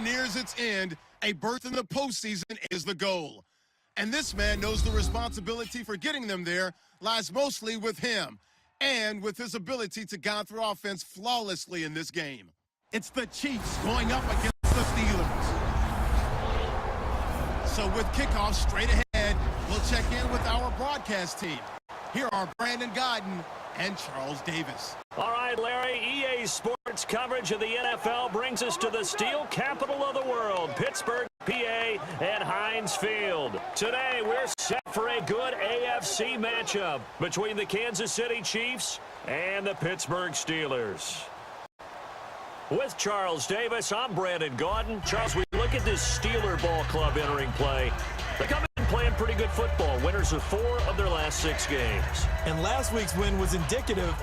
nears its end, a berth in the postseason is the goal. And this man knows the responsibility for getting them there lies mostly with him and with his ability to guide through offense flawlessly in this game. It's the Chiefs going up against the Steelers. So with kickoff straight ahead, we'll check in with our broadcast team. Here are Brandon Godden and Charles Davis. All right, Larry, EA Sports coverage of the NFL brings us to the steel capital of the world, Pittsburgh, PA, at Heinz Field. Today, we're set for a good AFC matchup between the Kansas City Chiefs and the Pittsburgh Steelers. With Charles Davis, I'm Brandon Godden. Charles, we look at this Steeler ball club entering play. They come in playing pretty good football. Winners of 4 of their last 6 games. And last week's win was indicative.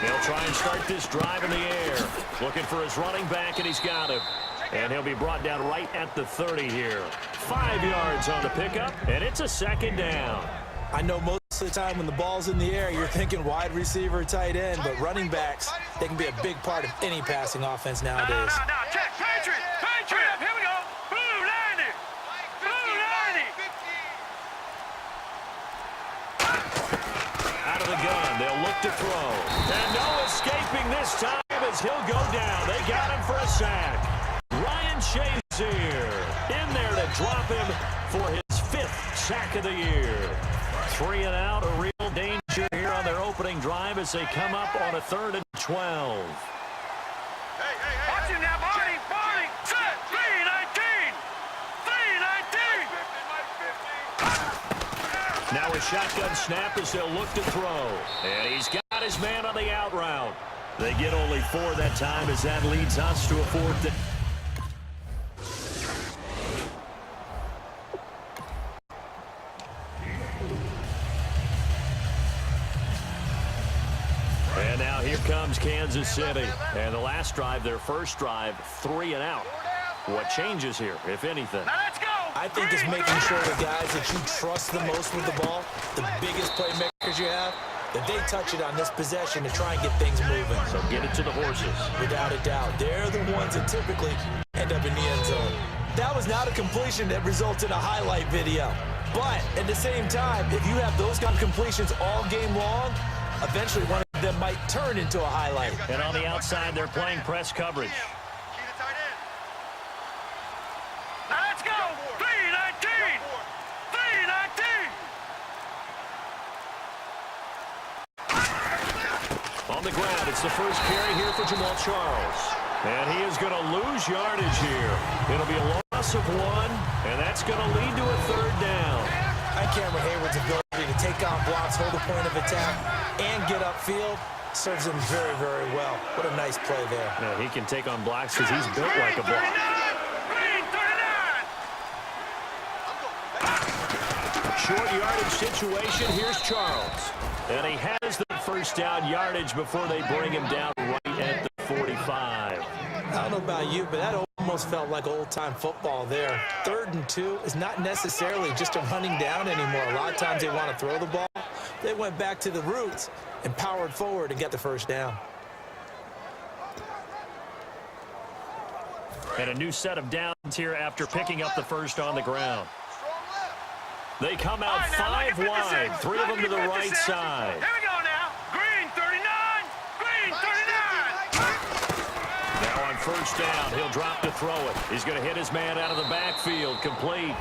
They'll try and start this drive in the air. Looking for his running back, and he's got him. And he'll be brought down right at the 30 here. 5 yards on the pickup, and it's a 2nd down. I know most of the time when the ball's in the air, you're thinking wide receiver, tight end, but running backs, they can be a big part of any passing offense nowadays. No, check, Patriot, here we go. Blue 90, blue 90. Out of the gun, they'll look to throw. And no escaping this time as he'll go down. They got him for a sack. Ryan Shazier in there to drop him for his 5th sack of the year. 3 and out, a real danger here on their opening drive as they come up on a 3rd and 12. Watch him now, Barney, set, 319. Now a shotgun snap as they'll look to throw. And he's got his man on the out route. They get only 4 that time as that leads us to a 4th down. And now here comes Kansas City. And the last drive, their first drive, 3 and out. What changes here, if anything? Now let's go. I think it's making sure the guys that you trust the most with the ball, the biggest playmakers you have, that they touch it on this possession to try and get things moving. So get it to the horses. Without a doubt. They're the ones that typically end up in the end zone. That was not a completion that results in a highlight video. But at the same time, if you have those kind of completions all game long, eventually one of them might turn into a highlight. And on the outside, they're playing press coverage. Now let's go. 319. On the ground, it's the first carry here for Jamal Charles. And he is going to lose yardage here. It'll be a loss of 1, and that's going to lead to a 3rd down. Cameron Hayward's ability to take on blocks, hold a point of attack, and get upfield serves him very, very well. What a nice play there. Yeah, he can take on blocks because he's built like a block. Short yardage situation. Here's Charles. And he has the first down yardage before they bring him down right at the 45. I don't know about you, but that almost felt like old-time football there. 3rd and 2 is not necessarily just a running down anymore. A lot of times they want to throw the ball. They went back to the roots and powered forward and get the first down. And a new set of downs here after picking up the first on the ground. They come out 5 wide, 3 of them to the right side. Here we go now. Green 39. Now on first down, he'll drop to throw it. He's going to hit his man out of the backfield, complete.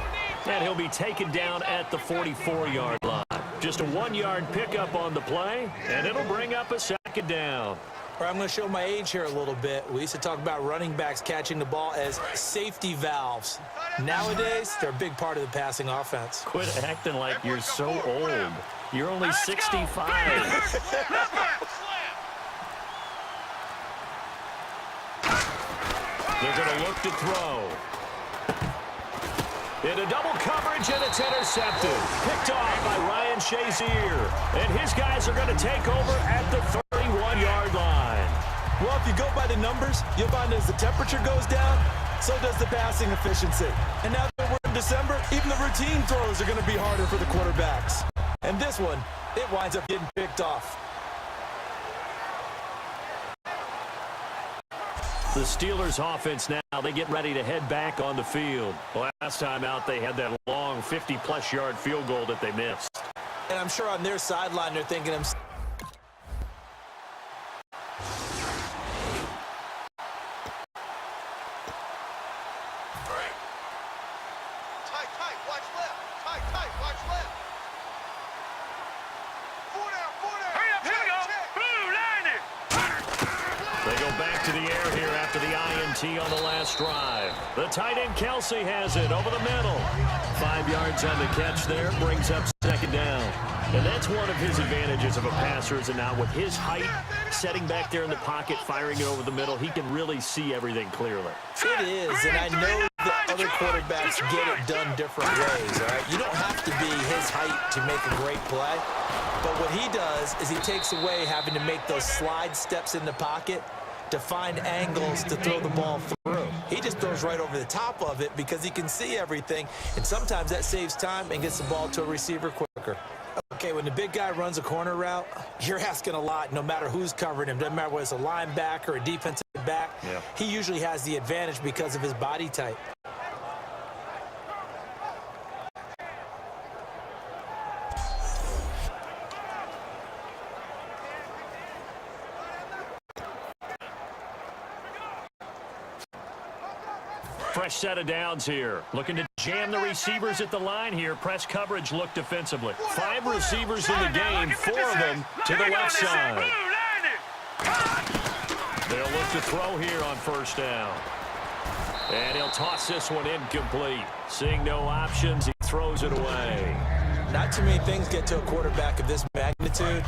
And he'll be taken down at the 44-yard line. Just a 1-yard pickup on the play, and it'll bring up a 2nd down. I'm going to show my age here a little bit. We used to talk about running backs catching the ball as safety valves. Nowadays, they're a big part of the passing offense. Quit acting like you're so old. You're only 65. They're going to look to throw. Into double coverage, and it's intercepted. Picked off by Ryan Shazier. And his guys are going to take over at the 31-yard line. Well, if you go by the numbers, you'll find as the temperature goes down, so does the passing efficiency. And now that we're in December, even the routine throws are going to be harder for the quarterbacks. And this one, it winds up getting picked off. The Steelers offense now, they get ready to head back on the field. Last time out, they had that long 50-plus yard field goal that they missed. And I'm sure on their sideline, they're thinking, back to the air here after the INT on the last drive. The tight end Kelsey has it over the middle. 5 yards on the catch there, brings up second down. And that's one of his advantages of a passer, is now with his height, setting back there in the pocket, firing it over the middle, he can really see everything clearly. It is, and I know that other quarterbacks get it done different ways, all right? You don't have to be his height to make a great play. But what he does is he takes away having to make those slide steps in the pocket to find angles to throw the ball through. He just throws right over the top of it because he can see everything, and sometimes that saves time and gets the ball to a receiver quicker. Okay, when the big guy runs a corner route, you're asking a lot no matter who's covering him. Doesn't matter whether it's a linebacker or a defensive back. Yeah. He usually has the advantage because of his body type. Fresh set of downs here. Looking to jam the receivers at the line here. Press coverage look defensively. 5 receivers in the game, 4 of them to the left side. They'll look to throw here on first down. And he'll toss this one incomplete. Seeing no options, he throws it away. Not too many things get to a quarterback of this magnitude,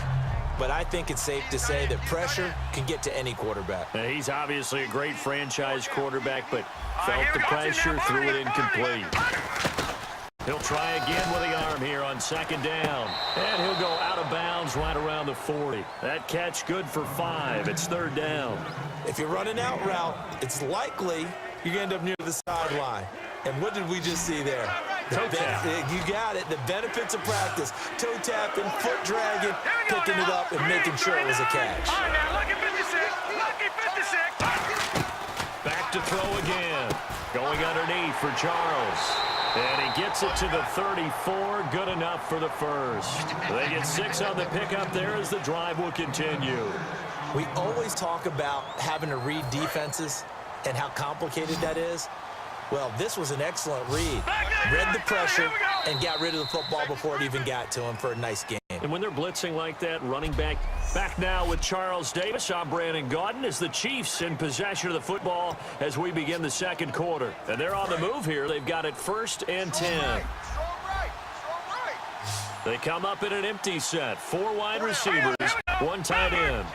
but I think it's safe to say that pressure can get to any quarterback. Now, he's obviously a great franchise quarterback, but felt the pressure, threw it incomplete. He'll try again with the arm here on second down. And he'll go out of bounds right around the 40. That catch good for 5. It's third down. If you're running out route, it's likely you're going to end up near the sideline. And what did we just see there? Toe tap. You got it. The benefits of practice. Toe tapping, foot dragging, picking it up, and making sure it was a catch. All right, now, lucky 56. Lucky 56. Back to throw again. Going underneath for Charles. And he gets it to the 34. Good enough for the first. They get 6 on the pickup there as the drive will continue. We always talk about having to read defenses and how complicated that is. Well, this was an excellent read. Read the pressure and got rid of the football before it even got to him for a nice game. And when they're blitzing like that, running back now with Charles Davis. I'm Brandon Gaudin as the Chiefs in possession of the football as we begin the second quarter. And they're on the move here. They've got it 1st and 10. They come up in an empty set. 4 wide receivers, 1 tight end.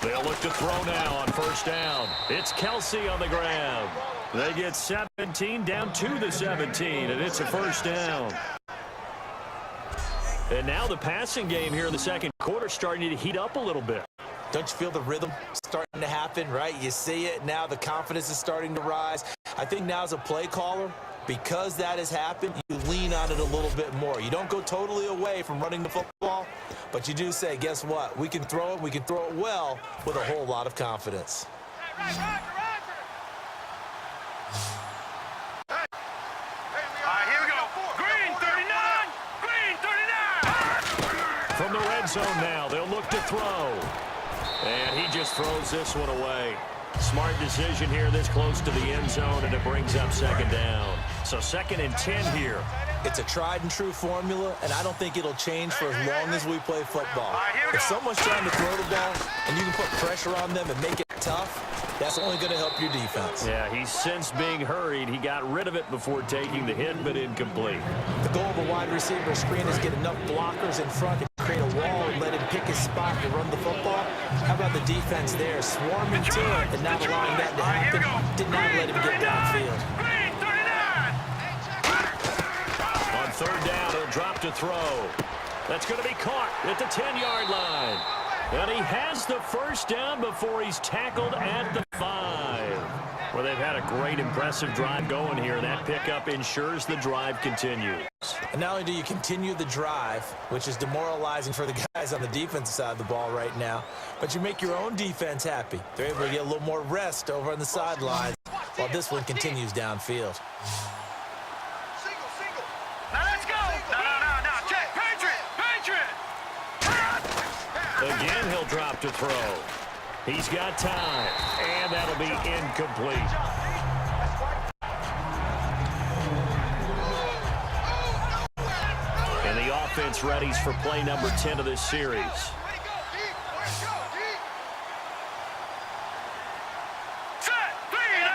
They'll look to throw now on first down. It's Kelsey on the grab. They get 17 down to the 17, and it's a first down. And now the passing game here in the second quarter starting to heat up a little bit. Don't you feel the rhythm starting to happen, right? You see it now. The confidence is starting to rise. I think now as a play caller, because that has happened, you lean on it a little bit more. You don't go totally away from running the football, but you do say, guess what? We can throw it. We can throw it well with a whole lot of confidence. All right, here we go. Green 39. Green 39. From the red zone now, they'll look to throw. And he just throws this one away. Smart decision here this close to the end zone, and it brings up second down. So 2nd and 10 here. It's a tried and true formula, and I don't think it'll change for as long as we play football. If someone's trying to throw the ball and you can put pressure on them and make it tough, that's only going to help your defense. Yeah, he's since being hurried. He got rid of it before taking the hit, but incomplete. The goal of a wide receiver screen is get enough blockers in front to create a wall and let him pick his spot to run the football. How about the defense there, swarming to it and not allowing that to happen? Did not let him get downfield. On third down, he'll drop to throw. That's going to be caught at the 10-yard line. And he has the first down before he's tackled at the 5. Well, they've had a great, impressive drive going here. That pickup ensures the drive continues. And not only do you continue the drive, which is demoralizing for the guys on the defensive side of the ball right now, but you make your own defense happy. They're able to get a little more rest over on the sidelines while this one continues downfield. Now let's go. No. Check. Patriot. Again, he'll drop to throw. He's got time, and that'll be incomplete. And the offense readies for play number 10 of this series. Set. 3-19.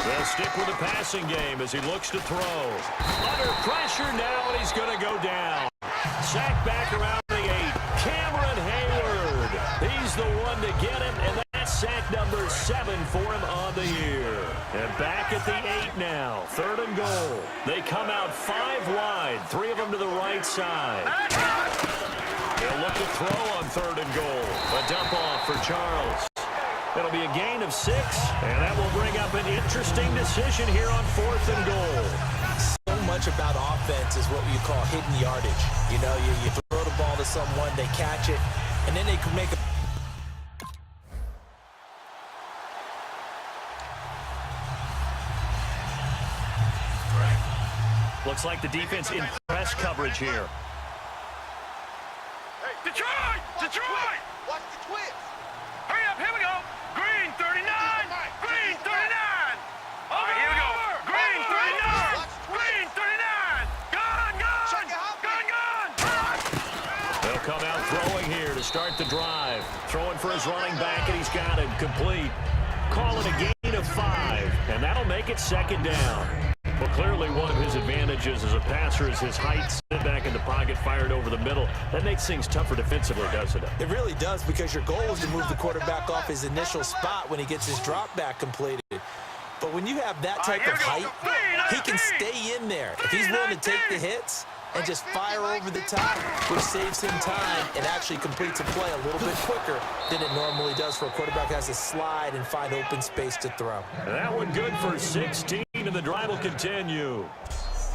They'll stick with the passing game as he looks to throw. Under pressure now, and he's going to go down. Sacked back around the 8. Cameron Hayward. He's the one to get him, and that's sack number 7 for him on the year. And back at the 8 now. 3rd and goal. They come out 5 wide. 3 of them to the right side. They'll look to throw on 3rd and goal. A dump off for Charles. It'll be a gain of 6, and that will bring up an interesting decision here on 4th and goal. So much about offense is what you call hidden yardage. You know, you throw the ball to someone, they catch it, and then they can make a... Looks like the defense in press coverage here. Detroit! Watch the twist. Hurry up, here we go. Green 39. Green 39. Okay, here we go. Green 39. Green 39. Gun. They'll come out throwing here to start the drive. Throwing for his running back, and he's got it complete. Calling a gain of 5, and that'll make it 2nd down. Well, clearly one of his advantages as a passer is his height. Sit back in the pocket, fired over the middle. That makes things tougher defensively, doesn't it? It really does, because your goal is to move the quarterback off his initial spot when he gets his drop back completed. But when you have that type of height, he can stay in there. If he's willing to take the hits and just fire over the top, which saves him time and actually completes a play a little bit quicker than it normally does for a quarterback who has to slide and find open space to throw. And that one good for 16, and the drive will continue.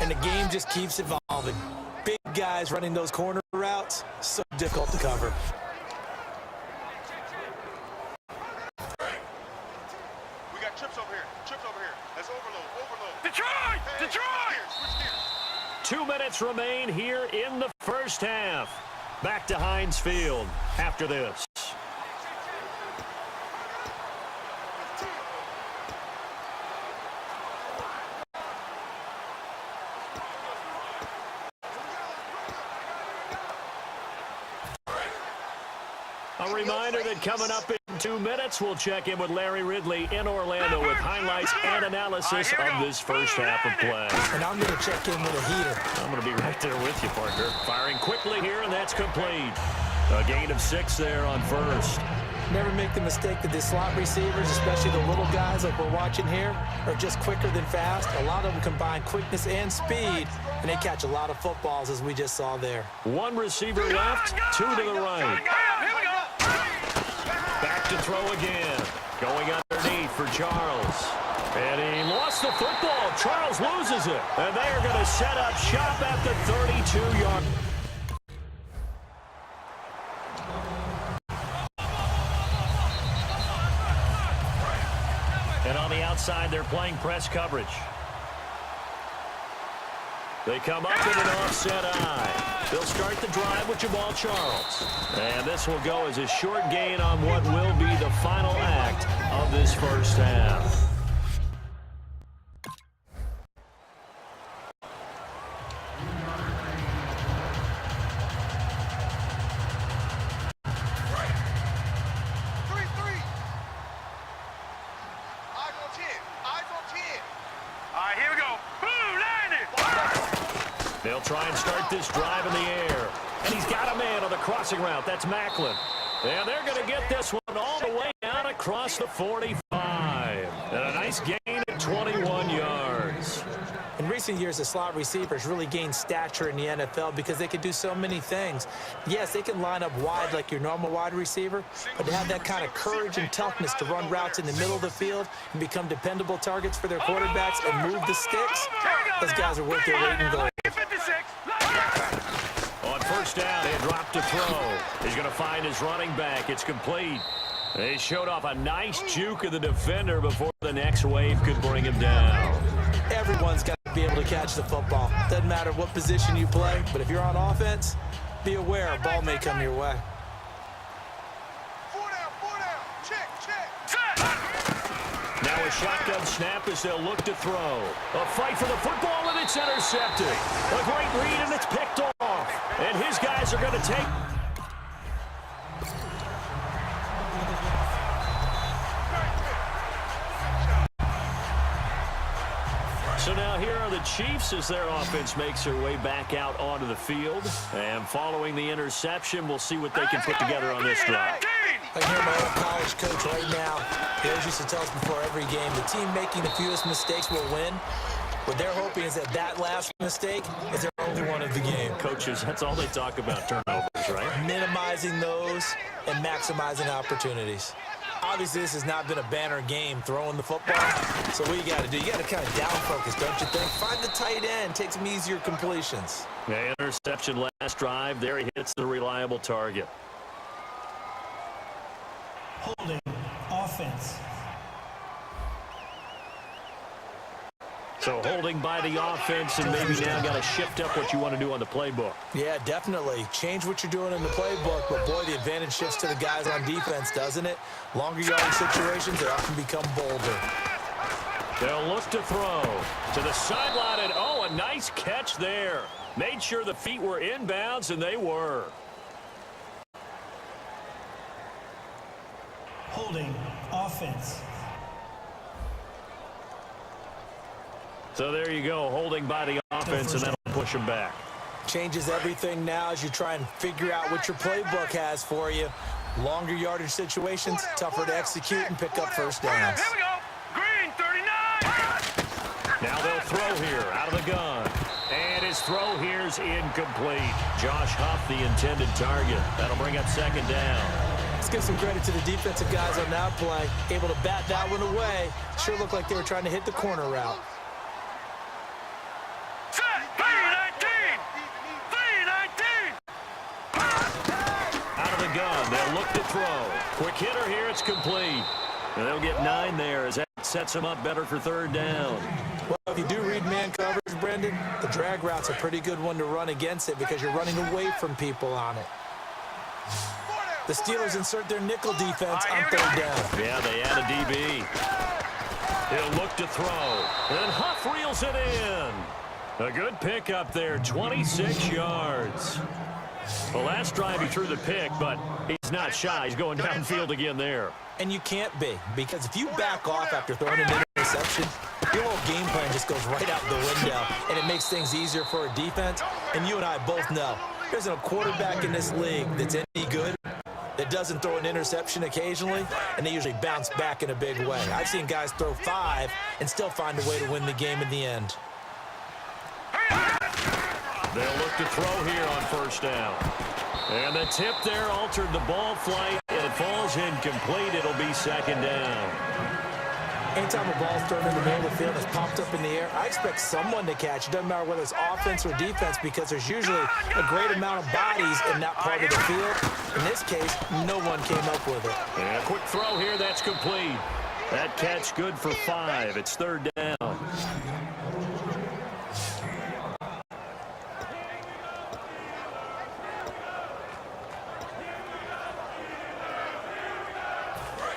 And the game just keeps evolving. Big guys running those corner routes, so difficult to cover. We got trips over here. Let's overload. Detroit! 2 minutes remain here in the first half. Back to Heinz Field after this. A reminder that coming up in 2 minutes, we'll check in with Larry Ridley in Orlando with highlights and analysis of this first half of play. And I'm going to check in with a heater. I'm going to be right there with you, partner. Firing quickly here, and that's complete. A gain of 6 there on first. Never make the mistake that the slot receivers, especially the little guys like we're watching here, are just quicker than fast. A lot of them combine quickness and speed, and they catch a lot of footballs, as we just saw there. 1 receiver left, 2 to the right. Back to throw again. Going underneath for Charles. And he lost the football. Charles loses it. And they are going to set up shop at the 32-yard. And on the outside, they're playing press coverage. They come up with an offset eye. They'll start the drive with Jamal Charles. And this will go as a short gain on what will be the final act of this first half. right, here we go. Blue 90. They'll try and start this drive in the air. And he's got a man on the crossing route. That's Macklin. And they're going to get this one all the way out across the 45. And a nice gain at 21 yards. In recent years, the slot receivers really gained stature in the NFL because they can do so many things. Yes, they can line up wide like your normal wide receiver, but to have that kind of courage and toughness to run routes in the middle of the field and become dependable targets for their quarterbacks and move the sticks, those guys are worth their weight in gold. On first down, they dropped to throw. He's going to find his running back. It's complete. They showed off a nice juke of the defender before the next wave could bring him down. Everyone's got to be able to catch the football. Doesn't matter what position you play, but if you're on offense, be aware a ball may come your way. 4 down. Check. Now a shotgun snap as they'll look to throw. A fight for the football, and it's intercepted. A great read, and it's picked off. And his guys are going to take... So now here are the Chiefs as their offense makes their way back out onto the field. And following the interception, we'll see what they can put together on this drive. I hear my old college coach right now. He always used to tell us before every game, the team making the fewest mistakes will win. What they're hoping is that last mistake is their only one of the game. Coaches, that's all they talk about, turnovers, right? Minimizing those and maximizing opportunities. Obviously, this has not been a banner game throwing the football. So what you got to do, you got to kind of down focus, don't you think? Find the tight end, take some easier completions. Yeah, interception last drive. There he hits the reliable target. Holding offense. So holding by the offense, and maybe now got to shift up what you want to do on the playbook. Yeah, definitely. Change what you're doing in the playbook, but boy, the advantage shifts to the guys on defense, doesn't it? Longer yardage situations, they often become bolder. They'll look to throw to the sideline, and oh, a nice catch there. Made sure the feet were inbounds, and they were. Holding offense. So there you go, holding by the offense, and that'll push them back. Changes everything now as you try and figure out what your playbook has for you. Longer yardage situations, tougher to execute and pick up first downs. Here we go. Green 39. Now they'll throw here out of the gun. And his throw here's incomplete. Josh Huff, the intended target. That'll bring up second down. Let's give some credit to the defensive guys on that play. Able to bat that one away. Sure looked like they were trying to hit the corner route. Gun. They'll look to throw. Quick hitter here. It's complete. And they'll get 9 there as that sets them up better for third down. Well, if you do read man coverage, Brendan, the drag route's a pretty good one to run against it because you're running away from people on it. The Steelers insert their nickel defense on third down. Yeah, they add a DB. He'll look to throw. And Huff reels it in. A good pickup there, 26 yards. The last drive he threw the pick, but he's not shy. He's going downfield again there. And you can't be, because if you back off after throwing an interception, your whole game plan just goes right out the window, and it makes things easier for a defense. And you and I both know there's no quarterback in this league that's any good that doesn't throw an interception occasionally, and they usually bounce back in a big way. I've seen guys throw 5 and still find a way to win the game in the end. They'll look to throw here on first down. And the tip there altered the ball flight. It falls incomplete. It'll be second down. Anytime a ball's thrown in the middle of the field and it's popped up in the air, I expect someone to catch. It doesn't matter whether it's offense or defense because there's usually a great amount of bodies in that part of the field. In this case, no one came up with it. And a quick throw here. That's complete. That catch good for 5. It's third down.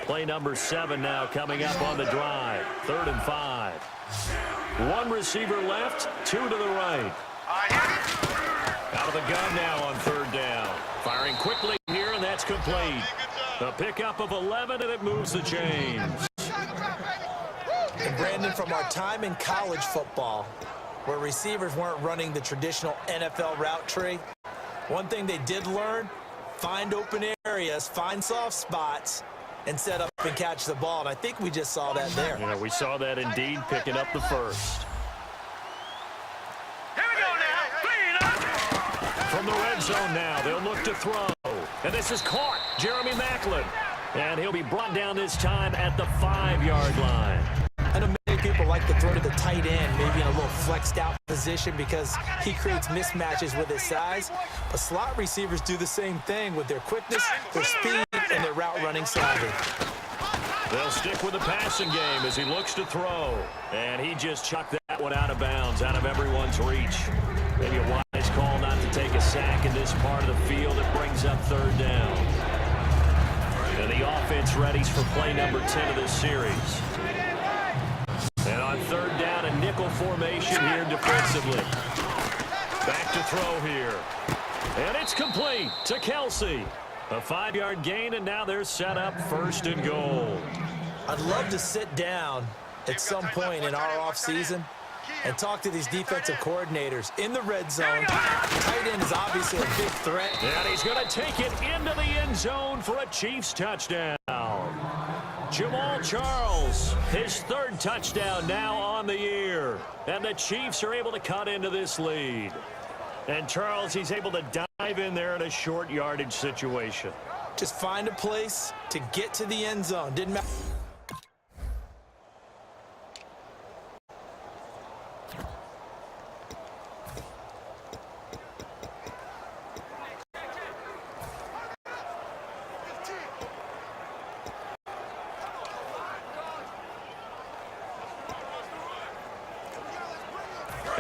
Play number 7 now coming up on the drive. 3rd and 5. 1 receiver left, 2 to the right. Out of the gun now on 3rd down. Firing quickly here, and that's complete. The pickup of 11, and it moves the chains. And Brandon, from our time in college football, where receivers weren't running the traditional NFL route tree, one thing they did learn, find open areas, find soft spots, and set up and catch the ball. And I think we just saw that there. Yeah, we saw that indeed, picking up the first. Here we go now. Clean up. From the red zone now, they'll look to throw. And this is caught. Jeremy Maclin. And he'll be brought down this time at the 5-yard line. I know many people like to throw to the tight end, maybe in a little flexed out position because he creates mismatches with his size. But slot receivers do the same thing with their quickness, their speed, and their route running savvy. They'll stick with the passing game as he looks to throw. And he just chucked that one out of bounds, out of everyone's reach. Maybe a wise call not to take a sack in this part of the field. It brings up 3rd down. And the offense readies for play number 10 of this series. And on 3rd down, a nickel formation here defensively. Back to throw here. And it's complete to Kelsey. A 5-yard gain, and now they're set up 1st and goal. I'd love to sit down at some point in our offseason and talk to these defensive coordinators in the red zone. Tight end is obviously a big threat. And he's going to take it into the end zone for a Chiefs touchdown. Jamal Charles, his 3rd touchdown now on the year. And the Chiefs are able to cut into this lead. And Charles, he's able to dive in there in a short yardage situation. Just find a place to get to the end zone. Didn't matter.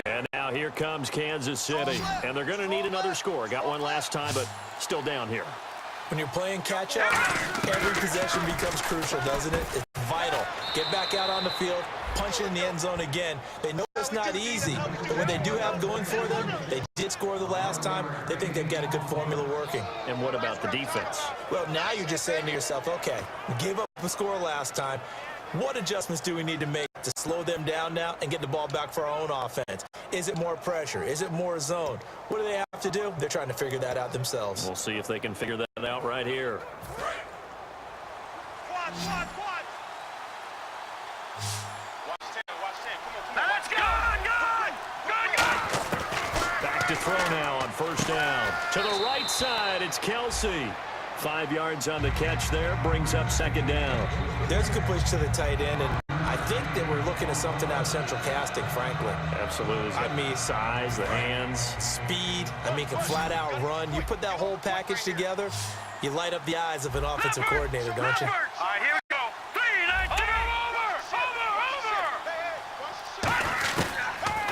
And now here comes Kansas City. And they're going to need another score. Got one last time, but still down here. When you're playing catch-up, every possession becomes crucial, doesn't it? It's vital. Get back out on the field, punch it in the end zone again. They know it's not easy, but when they do have going for them, they did score the last time. They think they've got a good formula working. And what about the defense? Well, now you're just saying to yourself, okay, we gave up a score last time. What adjustments do we need to make to slow them down now and get the ball back for our own offense? Is it more pressure? Is it more zone? What do they have to do? They're trying to figure that out themselves. We'll see if they can figure that out right here. Quad, quad, quad. Watch 10, watch 10. Come on. Let's go. Good. Back to throw now on 1st down. To the right side, it's Kelsey. 5 yards on the catch there, brings up 2nd down. There's a good push to the tight end, and I think that we're looking at something out of central casting, frankly. Absolutely. I mean, size, the hands. Speed, can flat out run. You put that whole package together, you light up the eyes of an offensive coordinator, don't you? All right, here we go. 3, 19. Over.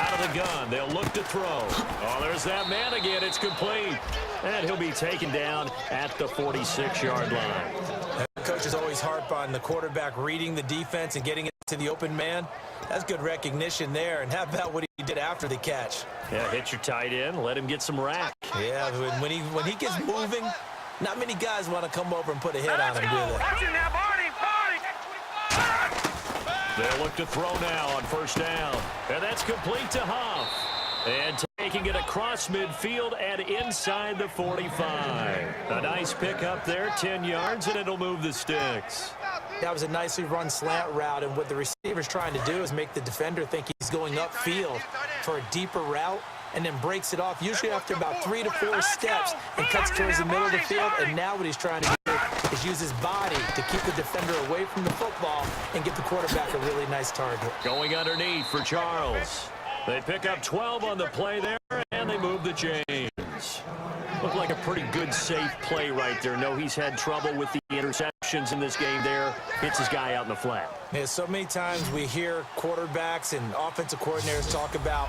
Out of the gun, they'll look to throw. Oh, there's that man again. It's complete. And he'll be taken down at the 46-yard line. Coaches always harp on the quarterback reading the defense and getting it to the open man. That's good recognition there. And how about what he did after the catch? Yeah, hit your tight end, let him get some rack. Yeah, when he gets moving, not many guys want to come over and put a hit on him, do they? Watch it now, Barney. They'll look to throw now on 1st down. And that's complete to Huff. And taking it across midfield and inside the 45. A nice pickup there, 10 yards, and it'll move the sticks. That was a nicely run slant route, and what the receiver's trying to do is make the defender think he's going upfield for a deeper route, and then breaks it off, usually after about 3 to 4 steps, and cuts towards the middle of the field. And now what he's trying to do is use his body to keep the defender away from the football and get the quarterback a really nice target. Going underneath for Charles. They pick up 12 on the play there, and they move the chains. Looked like a pretty good, safe play right there. No, he's had trouble with the interceptions in this game there. Hits his guy out in the flat. Yeah, so many times we hear quarterbacks and offensive coordinators talk about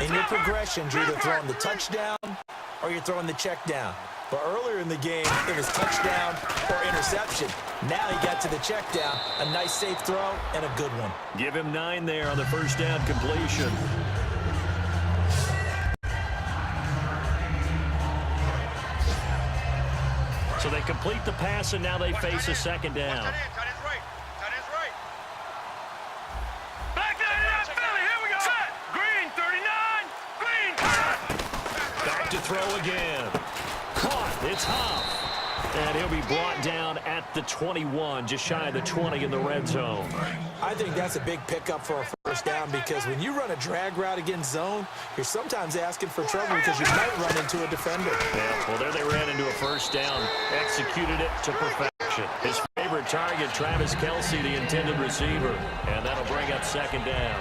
in your progressions, you're either throwing the touchdown or you're throwing the check down. But earlier in the game, it was touchdown or interception. Now he got to the check down, a nice safe throw, and a good one. Give him 9 there on the 1st down completion. So they complete the pass, and now they face a 2nd down. Tight end's right. Tight end's right. throw again. Caught. It's Huff. And he'll be brought down at the 21, just shy of the 20 in the red zone. I think that's a big pickup for a first down because when you run a drag route against zone, you're sometimes asking for trouble because you might run into a defender. Yeah, well, there they ran into a first down, executed it to perfection. His favorite target, Travis Kelce, the intended receiver, and that'll bring up second down.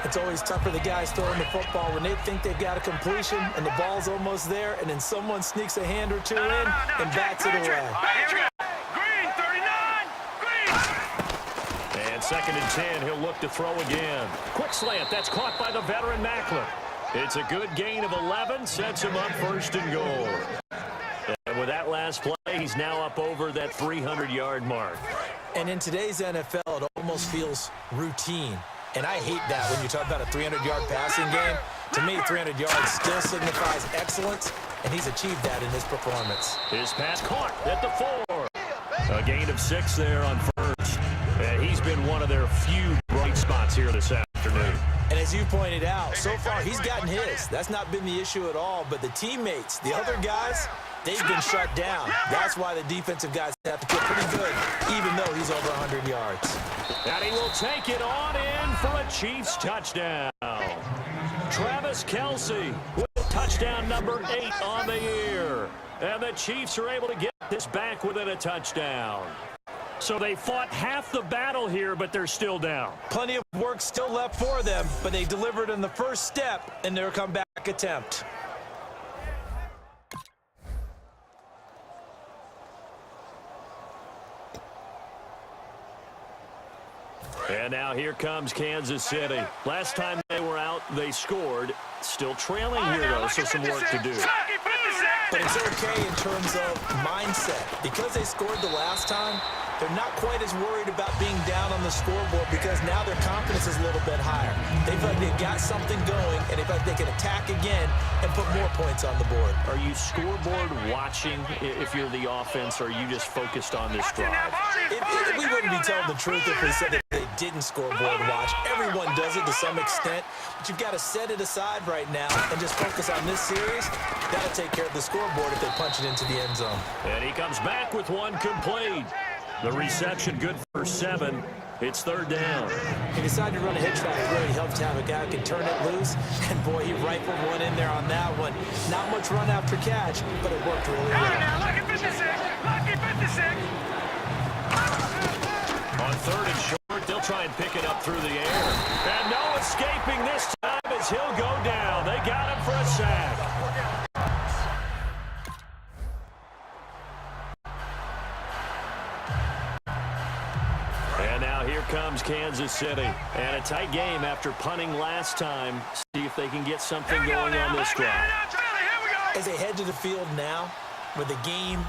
It's always tough for the guys throwing the football when they think they've got a completion and the ball's almost there, and then someone sneaks a hand or two in and bats it away. Green, 39, green. And second and 10, he'll look to throw again. Quick slant, that's caught by the veteran Macklin. It's a good gain of 11, sets him up first and goal. And with that last play, he's now up over that 300-yard mark. And in today's NFL, it almost feels routine. And I hate that when you talk about a 300-yard passing game. To me, 300 yards still signifies excellence, and he's achieved that in his performance. His pass caught at the 4. A gain of 6 there on first. And he's been one of their few bright spots here this afternoon. And as you pointed out, so far he's gotten his. That's not been the issue at all. But the teammates, the other guys, they've been shut down. That's why the defensive guys have to feel pretty good, even though he's over 100 yards. And he will take it on in for a Chiefs touchdown. Travis Kelce with touchdown number 8 on the year. And the Chiefs are able to get this back within a touchdown. So they fought half the battle here, but they're still down. Plenty of work still left for them, but they delivered in the first step in their comeback attempt. And now here comes Kansas City. Last time they were out, they scored. Still trailing here, though, so some work to do. But it's okay in terms of mindset. Because they scored the last time, they're not quite as worried about being down on the scoreboard because now their confidence is a little bit higher. They feel like they've got something going, and they feel like they can attack again and put more points on the board. Are you scoreboard watching if you're the offense, or are you just focused on this drive? We wouldn't be telling the truth if we said that they didn't scoreboard watch. Everyone does it to some extent, but you've got to set it aside right now and just focus on this series. That'll take care of the scoreboard if they punch it into the end zone. And he comes back with one complete. The reception good for 7. It's third down. He decided to run a hitch route. It really helps to have a guy who can turn it loose. And, boy, he rifled one in there on that one. Not much run after catch, but it worked really well. Lucky 56. Lucky 56. On third and short, they'll try and pick it up through the air. And no escaping this time as he'll go down. They got him for a sack. And now here comes Kansas City. And a tight game after punting last time. See if they can get something going on this drive. As they head to the field now, with the game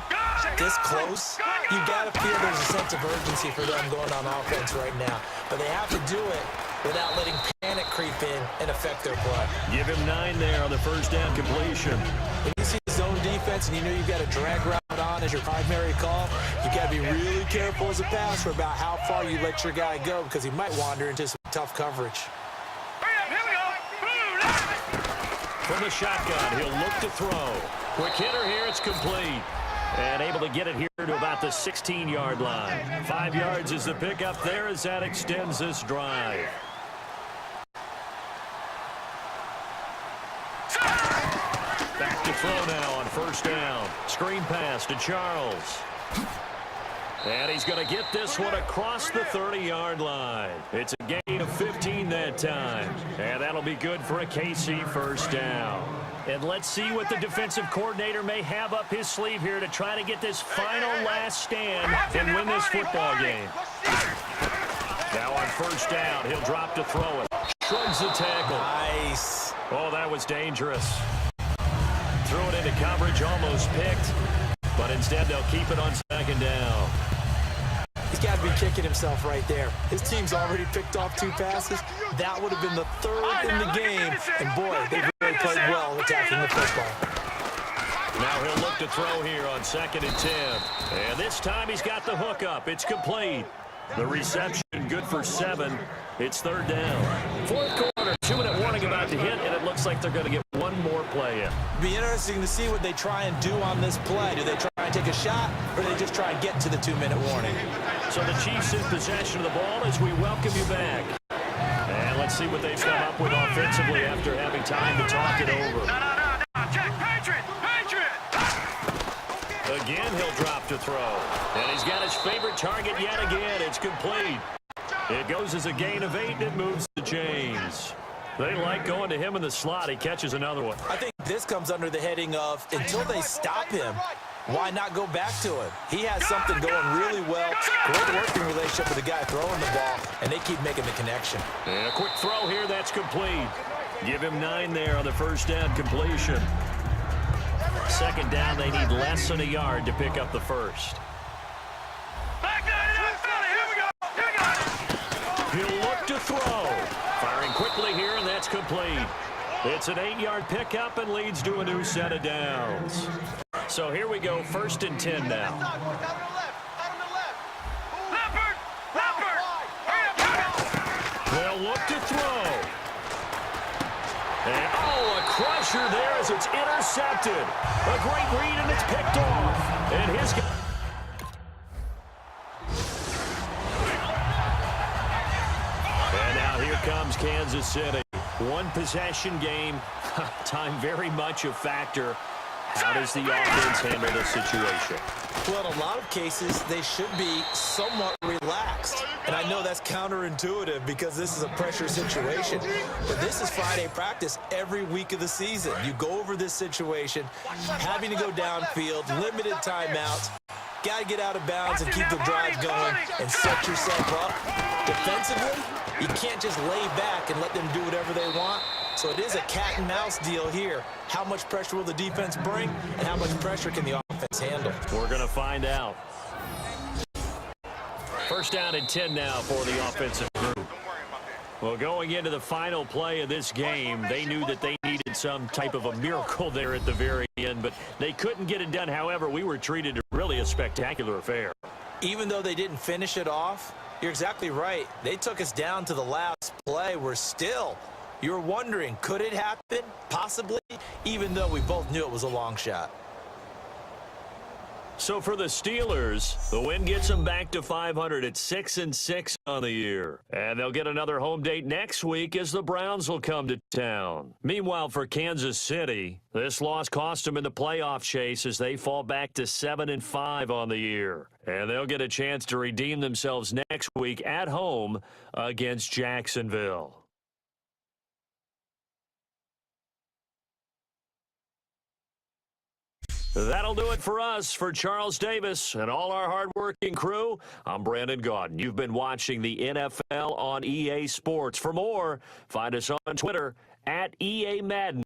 this close, you got to feel there's a sense of urgency for them going on offense right now. But they have to do it without letting panic creep in and affect their play. Give him 9 there on the first down completion. When you see zone defense and you know you've got a drag route on as your primary call, you got to be really careful as a passer about how far you let your guy go because he might wander into some tough coverage. From the shotgun, he'll look to throw. Quick hitter here, it's complete. And able to get it here to about the 16-yard line. 5 yards is the pickup there as that extends this drive. Back to throw now on first down. Screen pass to Charles. And he's going to get this one across the 30-yard line. It's a gain of 15 that time. And that'll be good for a KC first down. And let's see what the defensive coordinator may have up his sleeve here to try to get this final last stand and win this football game. Now on first down, he'll drop to throw it. Shrugs the tackle. Nice. Oh, that was dangerous. Threw it into coverage, almost picked. But instead, they'll keep it on second down. He's got to be kicking himself right there. His team's already picked off 2 passes. That would have been the 3rd in the game. And, boy, they really played well attacking the football. Now he'll look to throw here on second and 10. And this time he's got the hook up. It's complete. The reception good for 7. It's third down. Fourth quarter, 2-minute warning about to hit, and it looks like they're going to get one one more play in. Be interesting to see what they try and do on this play. Do they try and take a shot, or do they just try and get to the 2-minute warning? So the Chiefs in possession of the ball as we welcome you back. And let's see what they've come up with offensively after having time to talk it over. No, Jack, Patriot! Again, he'll drop to throw. And he's got his favorite target yet again. It's complete. It goes as a gain of 8, and it moves the chains. They like going to him in the slot. He catches another one. I think this comes under the heading of, until they stop him, why not go back to him? He has something going really well. Great working relationship with the guy throwing the ball, and they keep making the connection. And a quick throw here, that's complete. Give him 9 there on the first down completion. Second down, they need less than a yard to pick up the first. Back 99, Philly, here we go. He'll look to throw. Firing quickly here, and that's complete. It's an 8-yard pickup and leads to a new set of downs. So here we go, 1st and 10 now. Leopard! They'll look to throw. And, a crusher there as it's intercepted. A great read, and it's picked off. And his... And now here comes Kansas City. One possession game. Time very much a factor. How does the offense handle this situation? Well, in a lot of cases, they should be somewhat relaxed. And I know that's counterintuitive because this is a pressure situation. But this is Friday practice every week of the season. You go over this situation, having to go downfield, limited timeouts. Got to get out of bounds and keep the drive going and set yourself up. Defensively, you can't just lay back and let them do whatever they want. So it is a cat and mouse deal here. How much pressure will the defense bring, and how much pressure can the offense handle? We're going to find out. First down and 10 now for the offensive group. Well, going into the final play of this game, they knew that they needed some type of a miracle there at the very end, but they couldn't get it done. However, we were treated to really a spectacular affair. Even though they didn't finish it off, you're exactly right. They took us down to the last play. We're still, you're wondering, could it happen? Possibly, even though we both knew it was a long shot. So for the Steelers, the win gets them back to 500 at 6-6 on the year. And they'll get another home date next week as the Browns will come to town. Meanwhile, for Kansas City, this loss cost them in the playoff chase as they fall back to 7-5 on the year. And they'll get a chance to redeem themselves next week at home against Jacksonville. That'll do it for us. For Charles Davis and all our hard-working crew, I'm Brandon Gaudin. You've been watching the NFL on EA Sports. For more, find us on Twitter @EA Madden.